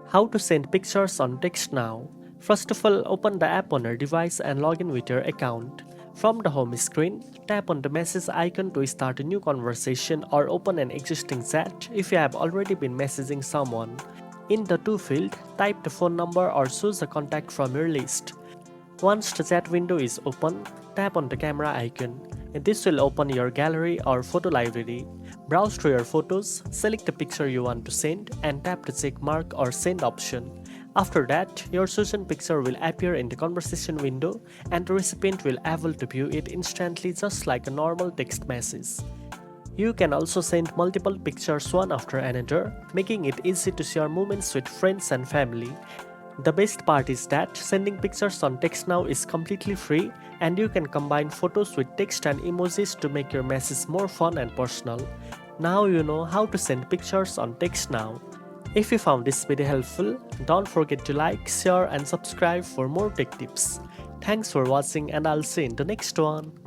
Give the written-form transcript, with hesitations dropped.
How to send pictures on TextNow. First of all, open the app on your device and log in with your account. From the home screen, tap on the message icon to start a new conversation or open an existing chat if you have already been messaging someone. In the To field, type the phone number or choose a contact from your list. Once the chat window is open, tap on the camera icon. This will open your gallery or photo library. Browse through your photos, select the picture you want to send, and tap the check mark or send option. After that, your chosen picture will appear in the conversation window and the recipient will able to view it instantly just like a normal text message. You can also send multiple pictures one after another, making it easy to share moments with friends and family. The best part is that sending pictures on TextNow is completely free and you can combine photos with text and emojis to make your message more fun and personal. Now you know how to send pictures on TextNow. If you found this video helpful, don't forget to like, share and subscribe for more tech tips. Thanks for watching and I'll see you in the next one.